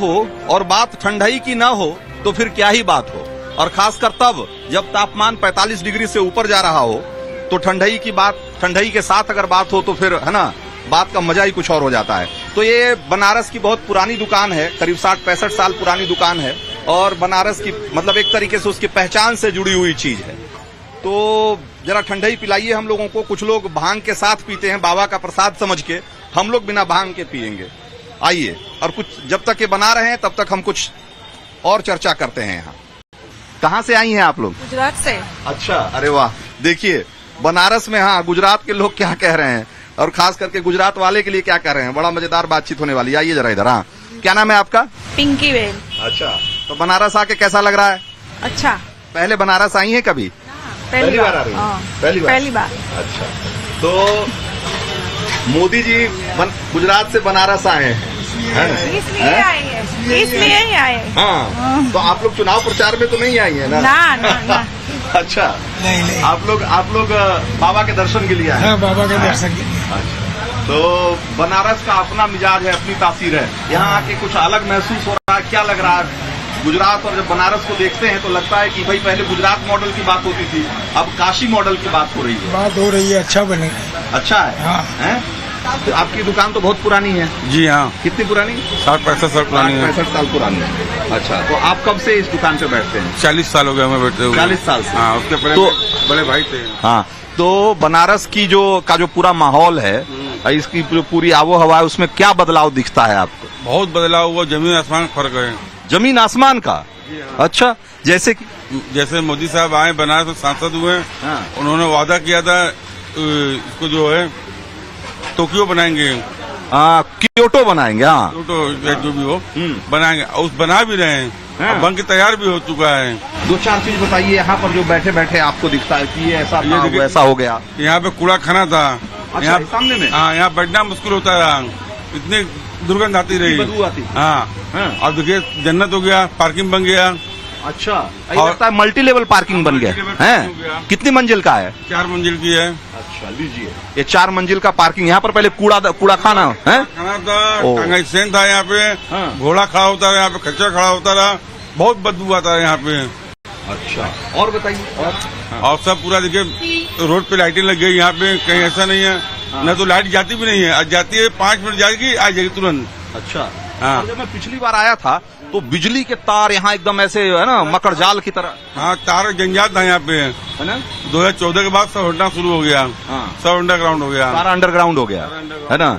हो और बात ठंडाई की ना हो तो फिर क्या ही बात हो। और खासकर तब जब तापमान 45 डिग्री से ऊपर जा रहा हो तो ठंडाई के साथ अगर बात हो तो फिर है ना, बात का मजा ही कुछ और हो जाता है। तो ये बनारस की बहुत पुरानी दुकान है, करीब 60-65 साल पुरानी दुकान है और बनारस की मतलब एक तरीके से उसकी पहचान से जुड़ी हुई चीज है। तो जरा ठंडाई पिलाइए हम लोगों को। कुछ लोग भांग के साथ पीते हैं बाबा का प्रसाद समझ के, हम लोग बिना भांग के पियेंगे। आइए, और कुछ जब तक ये बना रहे हैं तब तक हम कुछ और चर्चा करते हैं। यहाँ कहाँ से आई हैं आप लोग? गुजरात से। अच्छा, अरे वाह। देखिए बनारस में, हाँ, गुजरात के लोग क्या कह रहे हैं और खास करके गुजरात वाले के लिए क्या कह रहे हैं, बड़ा मजेदार बातचीत होने वाली है। आइए जरा इधर। हाँ, क्या नाम है आपका? पिंकी बेल। अच्छा, तो बनारस आके कैसा लग रहा है? अच्छा। पहले बनारस आई हैं कभी? पहली बार आ रही हैं? पहली बार। अच्छा, तो मोदी जी गुजरात से बनारस आए हैं, इसलिए आए हैं, इसलिए ही आए हैं। हाँ, तो आप लोग चुनाव प्रचार में तो नहीं आई है ना? ना। अच्छा, नहीं। आप लोग बाबा के दर्शन के लिए आए? हाँ, बाबा के दर्शन के लिए। अच्छा, तो बनारस का अपना मिजाज है, अपनी तासीर है। यहाँ आके कुछ अलग महसूस हो रहा है, क्या लग रहा है? गुजरात और जब बनारस को देखते हैं तो लगता है कि भाई पहले गुजरात मॉडल की बात होती थी, अब काशी मॉडल की बात हो रही है। बात हो रही है, अच्छा बनेगा। अच्छा है। हाँ। है? तो आपकी दुकान तो बहुत पुरानी है। जी हाँ। कितनी पुरानी? 60-65 साल पुरानी है। 65 साल पुरानी है। अच्छा, तो आप कब से इस दुकान पे बैठते हैं? 40 साल हो गए हमें बैठते हुए। 40 साल से? हाँ, उसके पहले तो बड़े भाई थे। हाँ, तो बनारस की जो पूरा माहौल है, इसकी जो पूरी आबो हवा है, उसमें क्या बदलाव दिखता है आपको? बहुत बदलाव हुआ, जमीन आसमान का फर्क है। जमीन आसमान का? अच्छा, जैसे कि? जैसे मोदी साहब आए बनारस में सांसद हुए, हाँ। उन्होंने वादा किया था इसको जो है टोक्यो बनाएंगे, क्योटो बनाएंगे। हाँ, क्योटो जो भी हो बनाएंगे, उस बना भी रहे हैं। हाँ। बन के तैयार भी हो चुका है। 2-4 चीज बताइए यहाँ पर जो बैठे बैठे आपको दिखता है कि ये ऐसा था, देखिए, वो ऐसा हो गया। यहाँ पे कूड़ा खाना था। अच्छा, यहाँ सामने में? हाँ, यहाँ बैठना मुश्किल होता रहा, इतनी दुर्गंध आती रही। बदबू आती। हाँ। अब देखिए जन्नत हो गया, पार्किंग बन गया। अच्छा, लगता है मल्टी लेवल पार्किंग बन गया है। कितनी मंजिल का है? 4 मंजिल की है। अच्छा, लीजिए, ये 4 मंजिल का पार्किंग। यहाँ पर पहले कूड़ा खाना है, खाना था, टांगा स्टैंड था यहाँ पे। हाँ। घोड़ा खड़ा होता रहा यहाँ पे, खच्चर खड़ा होता रहा, बहुत बदबू आता है यहाँ पे। अच्छा, और बताइए। और सब पूरा देखिए रोड पे लाइटें लग गई यहाँ पे, कहीं ऐसा नहीं है। न तो लाइट जाती भी नहीं है, आज जाती है 5 मिनट जाएगी, आ जाएगी तुरंत। अच्छा। हाँ। जब मैं पिछली बार आया था तो बिजली के तार यहाँ एकदम ऐसे है ना, मकर जाल की तरह। हाँ, तार जंजाल था यहाँ पे, है ना? 2014 के बाद सब हटना शुरू हो गया। हाँ। सब अंडरग्राउंड हो गया, सारा अंडरग्राउंड हो गया, है ना?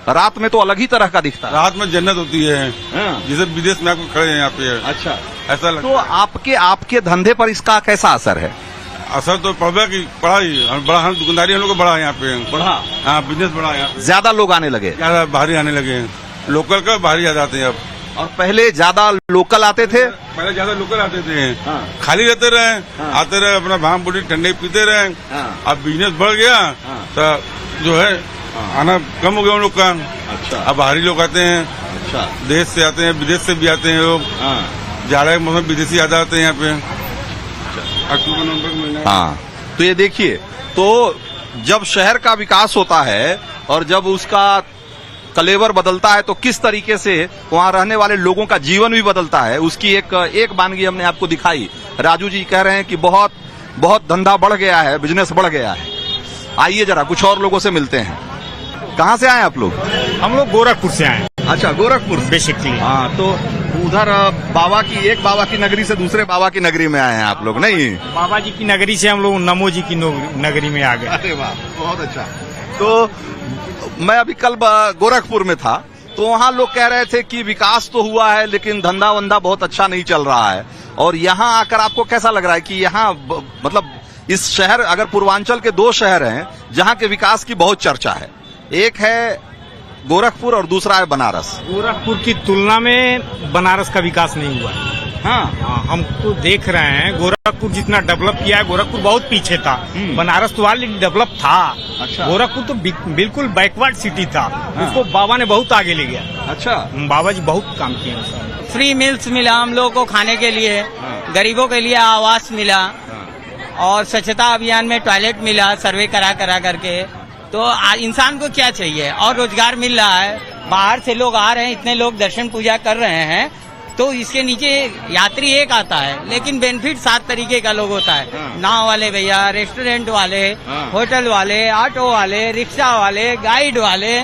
रात में तो अलग ही तरह का दिखता है। रात में जन्नत होती है, हाँ। जैसे विदेश में आपको खड़े हैं यहाँ पे। अच्छा, ऐसा लगता तो है। आपके धंधे पर इसका कैसा असर है? असर तो पड़ा ही, बड़ा दुकानदारी हम लोग को बढ़ा यहाँ पे, बढ़ा। हाँ, बिजनेस बढ़ा यहाँ पे, ज्यादा लोग आने लगे, ज्यादा बाहरी आने लगे। लोकल का बाहरी ज्यादा आते हैं अब, और पहले ज्यादा लोकल आते थे। पहले ज्यादा लोकल आते थे। हाँ। खाली रहते रहे। हाँ। आते रहे, अपना भांग बूटी ठंडे पीते रहे। हाँ। अब बिजनेस बढ़ गया। हाँ। तो जो है आना कम हो गया उन लोग का। अच्छा। अब बाहरी लोग आते हैं, अच्छा। देश से आते हैं, विदेश से भी आते हैं लोग। जाड़ा के मौसम विदेशी ज्यादा आते हैं यहाँ पे, अक्टूबर नवंबर के महीने। हाँ, तो ये देखिए, तो जब शहर का विकास होता है और जब उसका कलेवर बदलता है तो किस तरीके से वहाँ रहने वाले लोगों का जीवन भी बदलता है, उसकी एक वानगी हमने आपको दिखाई। राजू जी कह रहे हैं कि बहुत बहुत धंधा बढ़ गया है, बिजनेस बढ़ गया है। आइए जरा कुछ और लोगों से मिलते हैं। कहाँ से आए आप लोग? हम लोग गोरखपुर से आए। अच्छा, गोरखपुर बेसिकली। हाँ, तो उधर एक बाबा की नगरी से दूसरे बाबा की नगरी में आए हैं आप लोग? नहीं, बाबा जी की नगरी से हम लोग नमो जी की नगरी में आ गए। अरे वाह, बहुत अच्छा। तो मैं अभी कल गोरखपुर में था तो वहाँ लोग कह रहे थे कि विकास तो हुआ है लेकिन धंधा वंधा बहुत अच्छा नहीं चल रहा है। और यहाँ आकर आपको कैसा लग रहा है कि यहाँ मतलब इस शहर, अगर पूर्वांचल के 2 शहर हैं जहाँ के विकास की बहुत चर्चा है, एक है गोरखपुर और दूसरा है बनारस। गोरखपुर की तुलना में बनारस का विकास नहीं हुआ है। हाँ, हम तो देख रहे हैं गोरखपुर जितना डेवलप किया है, गोरखपुर बहुत पीछे था। बनारस तो ऑलरेडी डेवलप था। अच्छा। गोरखपुर तो बिल्कुल बैकवर्ड सिटी था। हाँ। उसको बाबा ने बहुत आगे ले गया। अच्छा, बाबा जी बहुत काम किए हैं। फ्री मील्स मिला हम लोगों को खाने के लिए, हाँ। गरीबों के लिए आवास मिला, हाँ। और स्वच्छता अभियान में टॉयलेट मिला सर्वे करा करके। तो इंसान को क्या चाहिए, और रोजगार मिल रहा है, बाहर से लोग आ रहे हैं, इतने लोग दर्शन पूजा कर रहे हैं, तो इसके नीचे यात्री एक आता है, लेकिन बेनिफिट 7 तरीके का लोग होता है। नाव वाले भैया, रेस्टोरेंट वाले, होटल वाले, ऑटो वाले, रिक्शा वाले, गाइड वाले,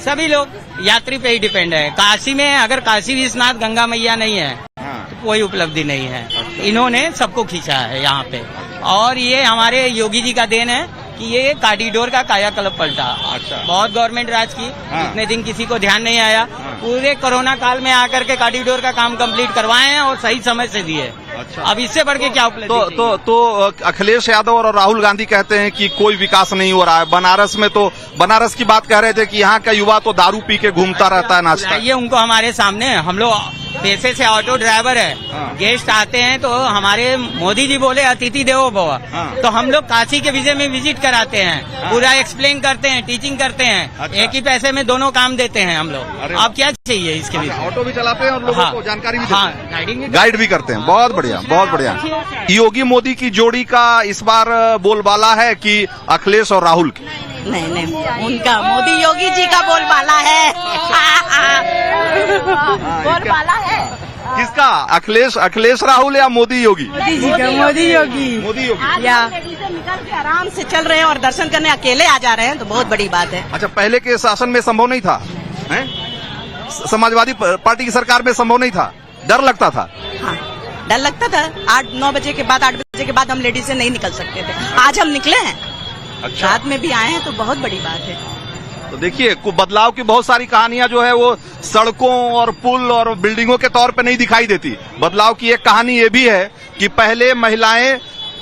सभी लोग यात्री पे ही डिपेंड है। काशी में अगर काशी विश्वनाथ गंगा मैया नहीं है तो कोई उपलब्धि नहीं है। इन्होंने सबको खींचा है यहाँ पे, और ये हमारे योगी जी का देन है कि ये कॉरिडोर का कायाकल्प पलटा। अच्छा। बहुत गवर्नमेंट राज की, इतने दिन किसी को ध्यान नहीं आया, पूरे कोरोना काल में आकर के कॉरिडोर का काम कंप्लीट करवाए हैं और सही समय से दिए। अच्छा। अब इससे बढ़ के क्या उपलब्धि? तो अखिलेश यादव और राहुल गांधी कहते हैं कि कोई विकास नहीं हो रहा है। बनारस में तो बनारस की बात कह रहे थे कि यहाँ का युवा तो दारू पी के घूमता रहता है, नाचता। ये उनको हमारे सामने, हम लोग पैसे से ऑटो ड्राइवर है, गेस्ट आते हैं तो हमारे मोदी जी बोले अतिथि देवो भव, तो हम लोग काशी के विजय में विजिट कराते हैं, पूरा एक्सप्लेन करते हैं, टीचिंग करते हैं। अच्छा। एक ही पैसे में दोनों काम देते हैं हम लोग। अब क्या चाहिए इसके लिए? ऑटो भी चलाते हैं और लोगों को जानकारी भी देते हैं, गाइड भी करते हैं। बहुत बढ़िया, बहुत बढ़िया। योगी मोदी की जोड़ी का इस बार बोलबाला है कि अखिलेश और राहुल की? नहीं, उनका मोदी योगी जी का बोलबाला है। बोलबाला है किसका? अखिलेश राहुल या मोदी योगी? मोदी जी का, मोदी योगी। मोदी योगी। या निकल के आराम से चल रहे हैं और दर्शन करने अकेले आ जा रहे हैं, तो बहुत बड़ी बात है। अच्छा, पहले के शासन में संभव नहीं था, हैं? समाजवादी पार्टी की सरकार में संभव नहीं था, डर लगता था। हाँ, डर लगता था। 8-9 बजे के बाद, 8 बजे के बाद हम लेडीज से नहीं निकल सकते थे। आज हम निकले हैं। अच्छा। रात में भी आए हैं, तो बहुत बड़ी बात है। तो देखिए, बदलाव की बहुत सारी कहानियां जो है वो सड़कों और पुल और बिल्डिंगों के तौर पे नहीं दिखाई देती। बदलाव की एक कहानी ये भी है कि पहले महिलाएं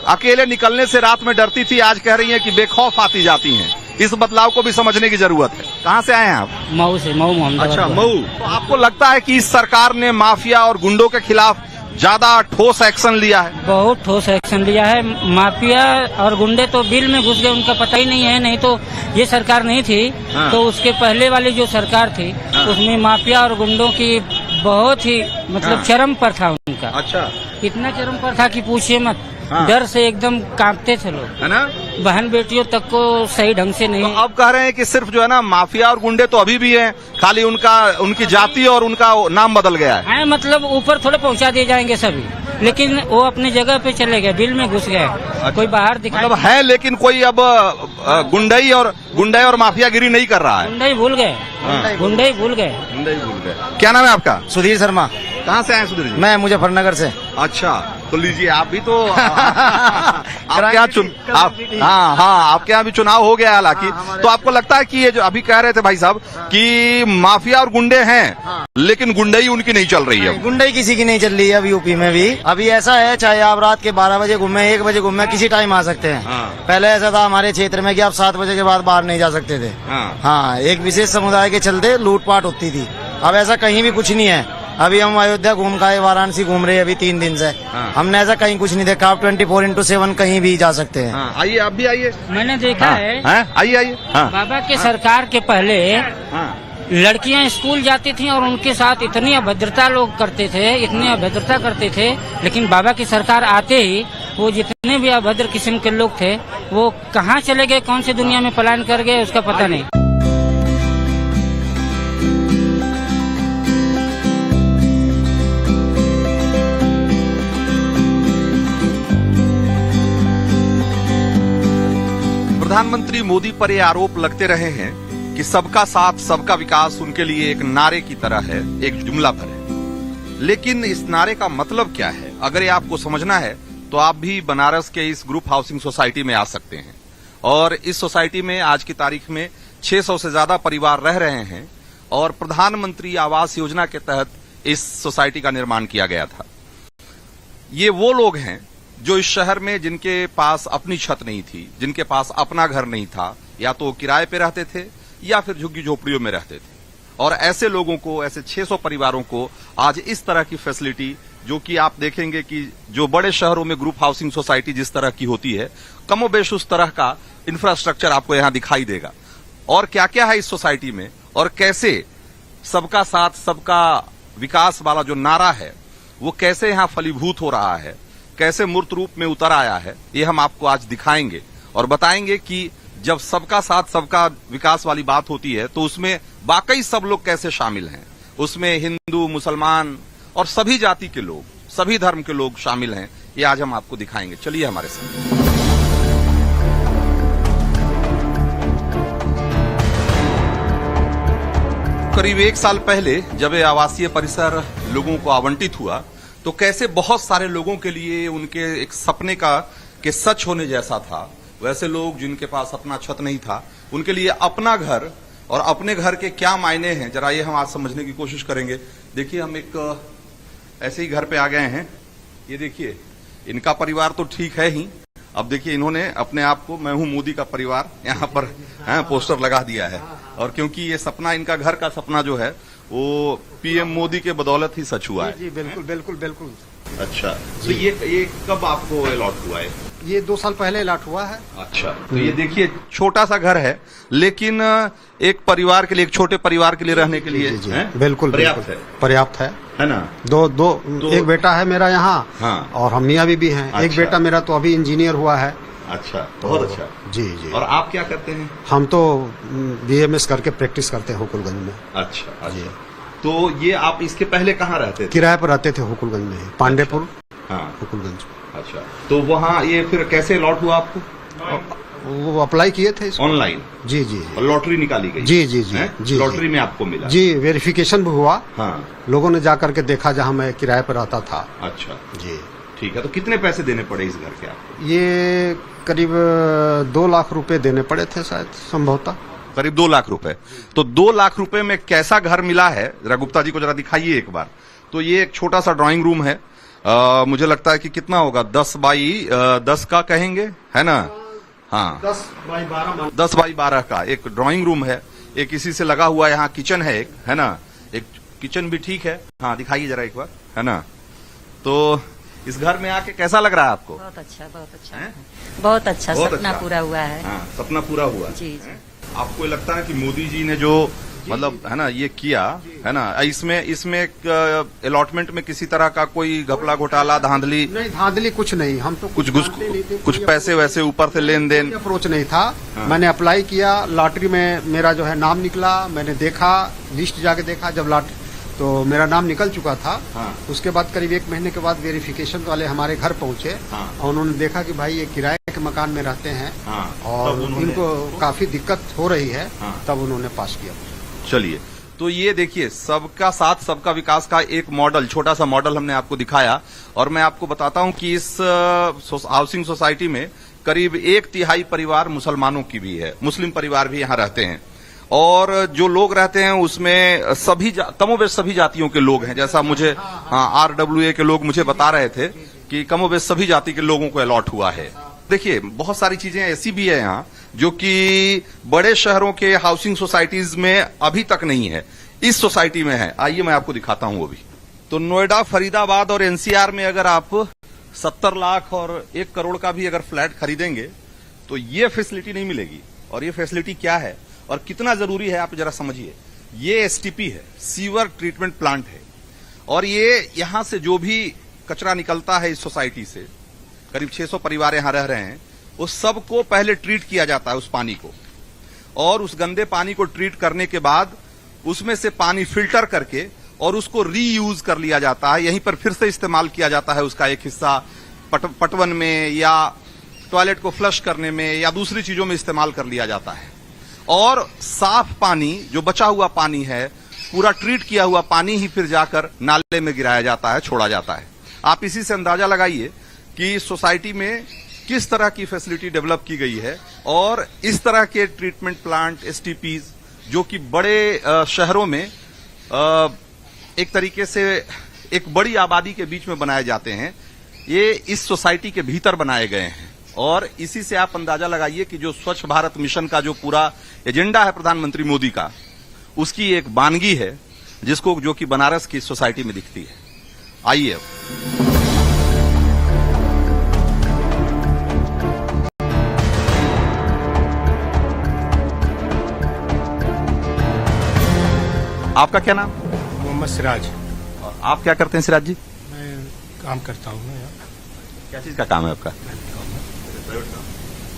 अकेले निकलने से रात में डरती थी, आज कह रही हैं कि बेखौफ आती जाती हैं। इस बदलाव को भी समझने की जरूरत है। कहाँ से आए हैं आप? मऊ से, मऊ मोहम्मद। अच्छा, मऊ। तो आपको लगता है कि इस सरकार ने माफिया और गुंडों के खिलाफ ज्यादा ठोस एक्शन लिया है? बहुत ठोस एक्शन लिया है। माफिया और गुंडे तो बिल में घुस गए, उनका पता ही नहीं है। नहीं तो ये सरकार नहीं थी, तो उसके पहले वाली जो सरकार थी उसमें माफिया और गुंडों की बहुत ही मतलब चरम पर था उनका। अच्छा। इतना चरम पर था कि पूछिए मत। डर से एकदम कांपते थे लोग, है ना? बहन बेटियों तक को सही ढंग से नहीं। तो अब कह रहे हैं कि सिर्फ जो है ना माफिया और गुंडे तो अभी भी हैं, खाली उनकी जाति और उनका नाम बदल गया है। मतलब ऊपर थोड़े पहुंचा दिए जाएंगे सभी, लेकिन वो अपनी जगह पे चले गए, बिल में घुस गए। अच्छा। कोई बाहर दिखाई मतलब है, लेकिन कोई अब गुंडई और माफियागिरी नहीं कर रहा है। गुंडई भूल गए, गुंडई भूल गए। क्या नाम है आपका? सुधीर शर्मा। कहाँ से आए सुधीर जी? मैं मुजफ्फरनगर से। अच्छा, तो लीजिए आप भी तो आपके यहाँ आपके यहाँ भी चुनाव हो गया हालांकि। तो आपको लगता है कि ये जो अभी कह रहे थे भाई साहब कि माफिया और गुंडे हैं, लेकिन गुंडई उनकी नहीं चल रही है? गुंडई किसी की नहीं चल रही है अब यूपी में भी। अभी ऐसा है, चाहे आप रात के 12 बजे घूमे, 1 बजे घूमे, किसी टाइम आ सकते हैं। पहले ऐसा था हमारे क्षेत्र में कि आप 7 बजे के बाद बाहर नहीं जा सकते थे। हाँ, एक विशेष समुदाय के चलते लूटपाट होती थी। अब ऐसा कहीं भी कुछ नहीं है। अभी हम अयोध्या घूम के आए, वाराणसी घूम रहे हैं अभी 3 दिन से। हमने ऐसा कहीं कुछ नहीं देखा। आप 24/7 कहीं भी जा सकते हैं। आइए, आप भी आइए। मैंने देखा है। आइए। बाबा के सरकार के पहले लड़कियां स्कूल जाती थी और उनके साथ इतनी अभद्रता लोग करते थे, इतनी अभद्रता करते थे। लेकिन बाबा की सरकार आते ही वो जितने भी अभद्र किस्म के लोग थे वो कहाँ चले गए, कौन सी दुनिया में पलायन कर गए, उसका पता नहीं। प्रधानमंत्री मोदी पर ये आरोप लगते रहे हैं कि सबका साथ सबका विकास उनके लिए एक नारे की तरह है, एक जुमला भर है। लेकिन इस नारे का मतलब क्या है, अगर ये आपको समझना है तो आप भी बनारस के इस ग्रुप हाउसिंग सोसाइटी में आ सकते हैं। और इस सोसाइटी में आज की तारीख में 600 से ज्यादा परिवार रह रहे हैं और प्रधानमंत्री आवास योजना के तहत इस सोसाइटी का निर्माण किया गया था। ये वो लोग हैं जो इस शहर में जिनके पास अपनी छत नहीं थी, जिनके पास अपना घर नहीं था, या तो किराए पे रहते थे या फिर झुग्गी झोपड़ियों में रहते थे। और ऐसे लोगों को, ऐसे 600 परिवारों को आज इस तरह की फैसिलिटी, जो कि आप देखेंगे कि जो बड़े शहरों में ग्रुप हाउसिंग सोसाइटी जिस तरह की होती है, कमोबेश उस तरह का इंफ्रास्ट्रक्चर आपको यहां दिखाई देगा। और क्या क्या है इस सोसाइटी में और कैसे सबका साथ सबका विकास वाला जो नारा है वो कैसे यहां फलीभूत हो रहा है, कैसे मूर्त रूप में उतर आया है, ये हम आपको आज दिखाएंगे और बताएंगे कि जब सबका साथ सबका विकास वाली बात होती है तो उसमें वाकई सब लोग कैसे शामिल हैं। उसमें हिंदू, मुसलमान और सभी जाति के लोग, सभी धर्म के लोग शामिल हैं। ये आज हम आपको दिखाएंगे, चलिए हमारे साथ। करीब 1 साल पहले जब ये आवासीय परिसर लोगों को आवंटित हुआ तो कैसे बहुत सारे लोगों के लिए उनके एक सपने के सच होने जैसा था। वैसे लोग जिनके पास अपना छत नहीं था, उनके लिए अपना घर और अपने घर के क्या मायने हैं, जरा ये हम आज समझने की कोशिश करेंगे। देखिए, हम एक ऐसे ही घर पे आ गए हैं। ये देखिए, इनका परिवार तो ठीक है ही। अब देखिए, इन्होंने अपने आप को मैं हूं मोदी का परिवार यहाँ पर पोस्टर लगा दिया है। और क्योंकि ये सपना, इनका घर का सपना जो है वो पीएम मोदी के बदौलत ही सच हुआ है। जी बिल्कुल बिल्कुल बिल्कुल। अच्छा, तो ये कब आपको अलॉट हुआ है? ये 2 साल पहले अलॉट हुआ है। अच्छा, तो ये देखिए, छोटा सा घर है लेकिन एक परिवार के लिए, एक छोटे परिवार के लिए रहने के लिए बिल्कुल पर्याप्त है। पर्याप्त है ना। दो एक बेटा है मेरा यहाँ। हाँ। और हम मियाँ बीबी हैं। अच्छा। एक बेटा मेरा तो अभी इंजीनियर हुआ है। अच्छा, बहुत अच्छा। जी जी। और आप क्या करते हैं? हम तो BMS करके प्रैक्टिस करते हैं हुकुलगंज में। अच्छा जी। तो ये आप इसके पहले कहाँ रहते थे? किराए पर रहते थे हुकुलगंज में, पांडेपुर। हाँ, हुकुलगंज। अच्छा, तो वहाँ ये फिर कैसे अलॉट हुआ आपको? वो अप्लाई किए थे ऑनलाइन? जी जी। और लॉटरी निकाली गई? जी जी जी जी। लॉटरी में आपको मिला? जी, वेरिफिकेशन भी हुआ। हाँ। लोगों ने जा करके देखा जहाँ मैं किराए पर रहता था। अच्छा जी, ठीक है। तो कितने पैसे देने पड़े इस घर के आपको? ये करीब 2 लाख रुपए देने पड़े थे शायद, संभवतः करीब 2 लाख रुपए। तो 2 लाख रुपए में कैसा घर मिला है, जरा गुप्ता जी को जरा दिखाइए एक बार। तो ये एक छोटा सा ड्राइंग रूम है। मुझे लगता है कि कितना होगा, 10 बाई 10 का कहेंगे, है ना। हाँ, 10 बाई 12 10 बाई 12 का एक ड्राइंग रूम है। एक इसी से लगा हुआ यहाँ किचन है एक, है ना। एक किचन भी ठीक है। हाँ, दिखाइए जरा एक बार, है ना। तो इस घर में आके कैसा लग रहा है आपको? बहुत अच्छा, बहुत अच्छा, बहुत अच्छा। बहुत सपना अच्छा। पूरा हुआ है। हाँ, सपना पूरा हुआ। जी जी। आपको लगता है कि मोदी जी ने जो मतलब है ना ये किया है ना, इसमें अलॉटमेंट में किसी तरह का कोई घपला घोटाला धांधली? नहीं, धांधली कुछ नहीं। हम तो कुछ पैसे वैसे ऊपर से लेन देन अप्रोच नहीं था। हाँ। मैंने अप्लाई किया, लॉटरी में मेरा जो है नाम निकला। मैंने देखा, लिस्ट जाके देखा, जब लॉटरी तो मेरा नाम निकल चुका था। हाँ। उसके बाद करीब 1 महीने के बाद वेरिफिकेशन वाले हमारे घर पहुंचे। हाँ। और उन्होंने देखा कि भाई ये किराए के मकान में रहते हैं। हाँ। और इनको काफी दिक्कत हो रही है। हाँ। तब उन्होंने पास किया। चलिए, तो ये देखिए, सबका साथ सबका विकास का एक मॉडल, छोटा सा मॉडल हमने आपको दिखाया। और मैं आपको बताता हूं कि इस हाउसिंग सोसाइटी में करीब 1/3 परिवार मुसलमानों की भी है, मुस्लिम परिवार भी यहाँ रहते हैं। और जो लोग रहते हैं उसमें सभी कमोबेश सभी जातियों के लोग हैं। जैसा मुझे RWA के लोग मुझे बता रहे थे कि कमोबेश सभी जाति के लोगों को अलॉट हुआ है। देखिए, बहुत सारी चीजें ऐसी भी है यहाँ जो कि बड़े शहरों के हाउसिंग सोसाइटीज में अभी तक नहीं है, इस सोसाइटी में है। आइए मैं आपको दिखाता हूं वो भी। तो नोएडा, फरीदाबाद और NCR में अगर आप 70 लाख और 1 करोड़ का भी अगर फ्लैट खरीदेंगे तो ये फैसिलिटी नहीं मिलेगी। और ये फैसिलिटी क्या है और कितना जरूरी है आप जरा समझिए। ये STP है, सीवर ट्रीटमेंट प्लांट है। और ये यहां से जो भी कचरा निकलता है इस सोसाइटी से, करीब 600 परिवार यहां रह रहे हैं, उस सबको पहले ट्रीट किया जाता है उस पानी को। और उस गंदे पानी को ट्रीट करने के बाद उसमें से पानी फिल्टर करके और उसको रीयूज कर लिया जाता है। यहीं पर फिर से इस्तेमाल किया जाता है उसका एक हिस्सा पटवन में, या टॉयलेट को फ्लश करने में, या दूसरी चीजों में इस्तेमाल कर लिया जाता है। और साफ पानी, जो बचा हुआ पानी है, पूरा ट्रीट किया हुआ पानी ही फिर जाकर नाले में गिराया जाता है, छोड़ा जाता है। आप इसी से अंदाजा लगाइए कि सोसाइटी में किस तरह की फैसिलिटी डेवलप की गई है। और इस तरह के ट्रीटमेंट प्लांट, STPs, जो कि बड़े शहरों में एक तरीके से एक बड़ी आबादी के बीच में बनाए जाते हैं, ये इस सोसाइटी के भीतर बनाए गए हैं। और इसी से आप अंदाजा लगाइए कि जो स्वच्छ भारत मिशन का जो पूरा एजेंडा है प्रधानमंत्री मोदी का, उसकी एक वानगी है जिसको जो कि बनारस की सोसाइटी में दिखती है। आइए अब आपका क्या नाम? मोहम्मद सिराज। और आप क्या करते हैं सिराज जी? मैं काम करता हूँ। क्या चीज का काम है आपका?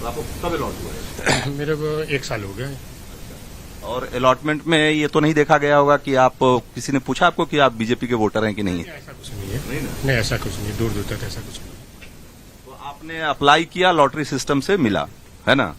आपको कब अलॉट हुआ है? मेरे को 1 साल हो गया। और अलॉटमेंट में ये तो नहीं देखा गया होगा कि आप, किसी ने पूछा आपको कि आप बीजेपी के वोटर हैं कि नहीं? ऐसा कुछ नहीं है। नहीं, ऐसा कुछ नहीं, दूर दूर तक ऐसा कुछ नहीं। तो आपने अप्लाई किया, लॉटरी सिस्टम से मिला, है ना?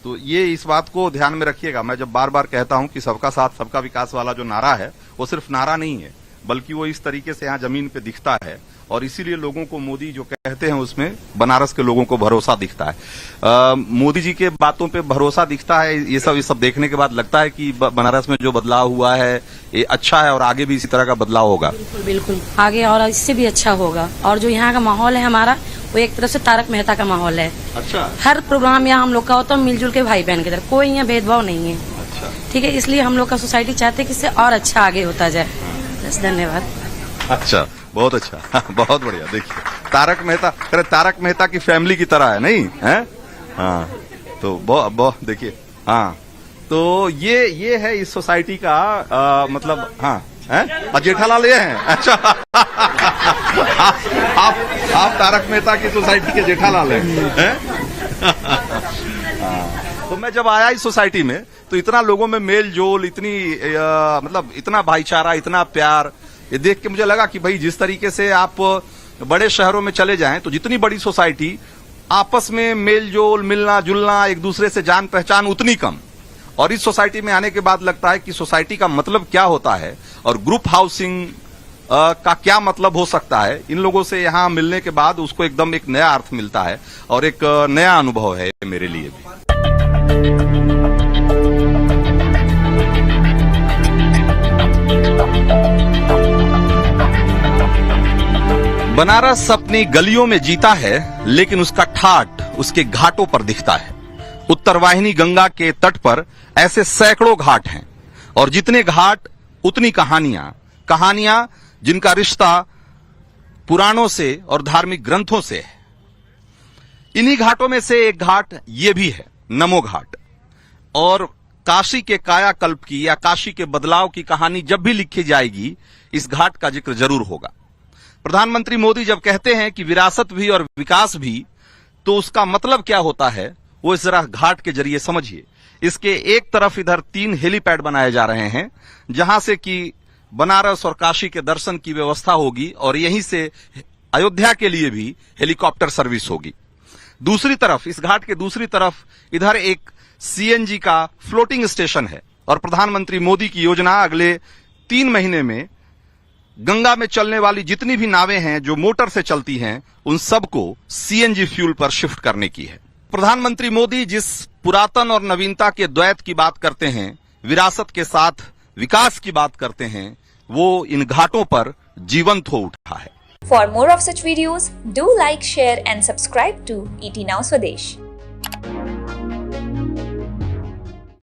तो ये इस बात को ध्यान में रखिएगा। मैं जब बार बार कहता हूं कि सबका साथ सबका विकास वाला जो नारा है वो सिर्फ नारा नहीं है, बल्कि वो इस तरीके से यहाँ जमीन पे दिखता है, और इसीलिए लोगों को मोदी जो कहते हैं उसमें बनारस के लोगों को भरोसा दिखता है। मोदी जी के बातों पे भरोसा दिखता है। ये सब देखने के बाद लगता है कि बनारस में जो बदलाव हुआ है ये अच्छा है और आगे भी इसी तरह का बदलाव होगा। बिल्कुल बिल्कुल, आगे और इससे भी अच्छा होगा। और जो यहाँ का माहौल है हमारा, वो एक तरफ से तारक मेहता का माहौल है। अच्छा। हर प्रोग्राम यहाँ हम लोग का होता है मिलजुल के भाई बहन की तरह, कोई यहाँ भेदभाव नहीं है। अच्छा, ठीक है, इसलिए हम लोग का सोसाइटी चाहते हैं कि इससे और अच्छा आगे होता जाए। बस, धन्यवाद। अच्छा, बहुत अच्छा, बहुत बढ़िया। देखिए तारक मेहता की फैमिली की तरह है, नहीं है? हाँ, तो बहुत देखिए। हाँ, तो ये है इस सोसाइटी का मतलब। हाँ, हैं? जेठालाल ये हैं? अच्छा। आप तारक मेहता की सोसाइटी के जेठालाल हैं? तो मैं जब आया इस सोसाइटी में तो इतना लोगों में मेल जोल, इतनी मतलब इतना भाईचारा, इतना प्यार, ये देख के मुझे लगा कि भाई जिस तरीके से आप बड़े शहरों में चले जाएं तो जितनी बड़ी सोसाइटी, आपस में मेल जोल, मिलना जुलना, एक दूसरे से जान पहचान उतनी कम। और इस सोसाइटी में आने के बाद लगता है कि सोसाइटी का मतलब क्या होता है और ग्रुप हाउसिंग का क्या मतलब हो सकता है। इन लोगों से यहाँ मिलने के बाद उसको एकदम एक नया अर्थ मिलता है और एक नया अनुभव है मेरे लिए भी। बनारस अपनी गलियों में जीता है, लेकिन उसका ठाठ उसके घाटों पर दिखता है। उत्तरवाहिनी गंगा के तट पर ऐसे सैकड़ों घाट हैं, और जितने घाट उतनी कहानियां जिनका रिश्ता पुराणों से और धार्मिक ग्रंथों से है। इन्हीं घाटों में से एक घाट ये भी है, नमो घाट। और काशी के कायाकल्प की या काशी के बदलाव की कहानी जब भी लिखी जाएगी, इस घाट का जिक्र जरूर होगा। प्रधानमंत्री मोदी जब कहते हैं कि विरासत भी और विकास भी, तो उसका मतलब क्या होता है वो इस जरा घाट के जरिए समझिए। इसके एक तरफ इधर 3 हेलीपैड बनाए जा रहे हैं, जहां से कि बनारस और काशी के दर्शन की व्यवस्था होगी, और यहीं से अयोध्या के लिए भी हेलीकॉप्टर सर्विस होगी। दूसरी तरफ, इस घाट के दूसरी तरफ इधर एक सीएनजी का फ्लोटिंग स्टेशन है, और प्रधानमंत्री मोदी की योजना अगले 3 महीने में गंगा में चलने वाली जितनी भी नावें हैं जो मोटर से चलती हैं, उन सबको सीएनजी फ्यूल पर शिफ्ट करने की है। प्रधानमंत्री मोदी जिस पुरातन और नवीनता के द्वैत की बात करते हैं, विरासत के साथ विकास की बात करते हैं, वो इन घाटों पर जीवंत हो उठा है। For more of such videos, do like, share and subscribe to ET Now Swadesh.